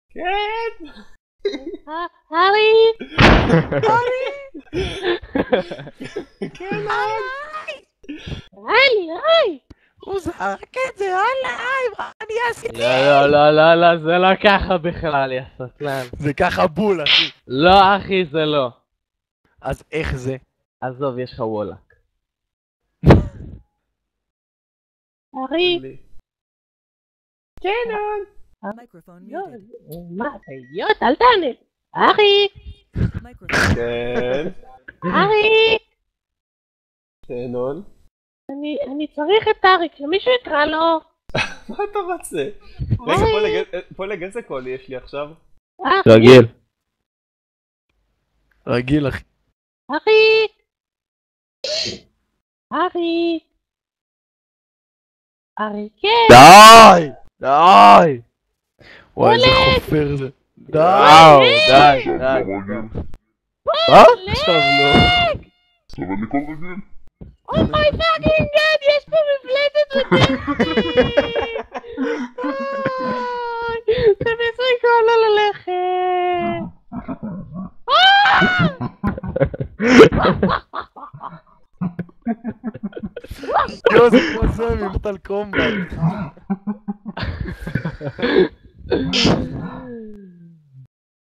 כן! הארי! כן, און! היי! הוא זרק את זה עליי, מה אני עשיתי? לא, זה לא ככה בכלל, יא סטלן. זה ככה בול, אחי. לא, אחי, זה לא. אז איך זה? עזוב, יש לך וולאק. הארי! כן, און! Microphone muted. מה, אתה אידיוט? אל תענה! הארי! Microphone. כן. הארי! כן, און. אני צריך את הארי, שמישהו יקרא לו! מה אתה רוצה? רגע, פולג, איזה קול יש לי עכשיו? רגיל! רגיל, אחי. הארי! הארי! הארי, כן! די! די! וואי, איזה חופר זה. די! די. מה? עכשיו לא. אבל אני קול רגיל. אוי פאקינג גאד, יש פה מפלצת רצינית! תנסו לקרוא לו ללכת! יו, זה כמו זה ממורטל קומבט.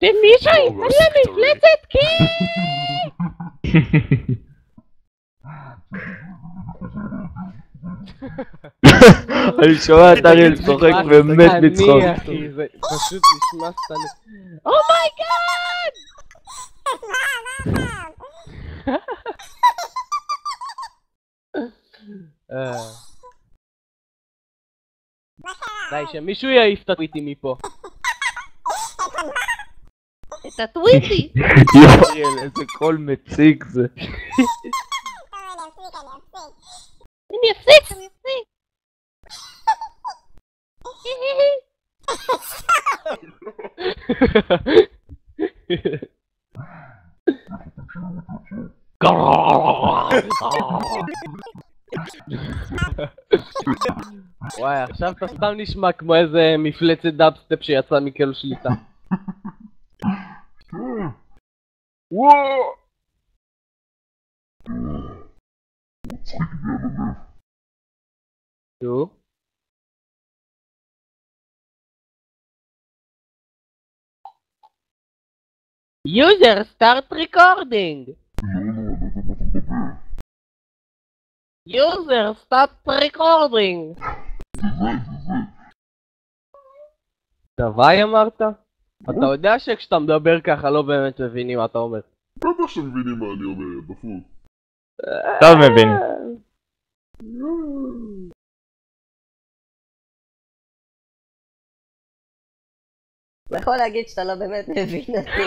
ומישהו יפן למפלצת כי! אני שומע את אריאל צוחק ומת מצחוק. אני, אחי, זה פשוט נשמע סטנט. אומייגאד! די, שמישהו יעיף את הטוויטים מפה. את הטוויטי! יו אריאל, איזה קול מציק זה. אני אפסיק! וואי, עכשיו אתה סתם נשמע כמו איזה מפלצת דאבסטפ שיצא מכלו שליטה. וואו! נו? User start recording! User start recording! דווי אמרת? אתה יודע שכשאתה מדבר ככה לא באמת מבינים מה אתה אומר. בטח שמבינים מה אני אומר, דפוק. טוב מבין. אתה יכול להגיד שאתה לא באמת מבין אותי.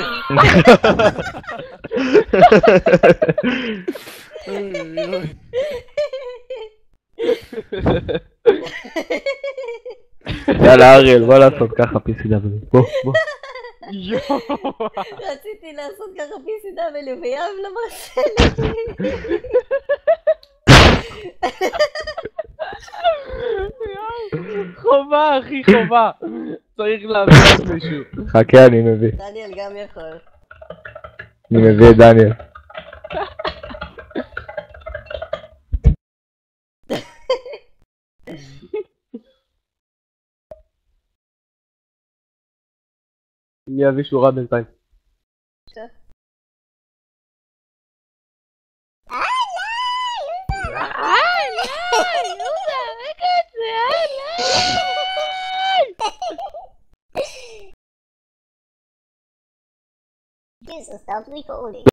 יאללה אריאל, בוא לעשות ככה PCW. בוא. רציתי לעשות ככה PCW ויאב לא מרשה לי. חובה אחי, חובה. צריך להביא את מישהו. חכה, אני מביא. דניאל גם יכול. אני מביא את דניאל. אני אביא שורה בינתיים. Jesus, stop recording.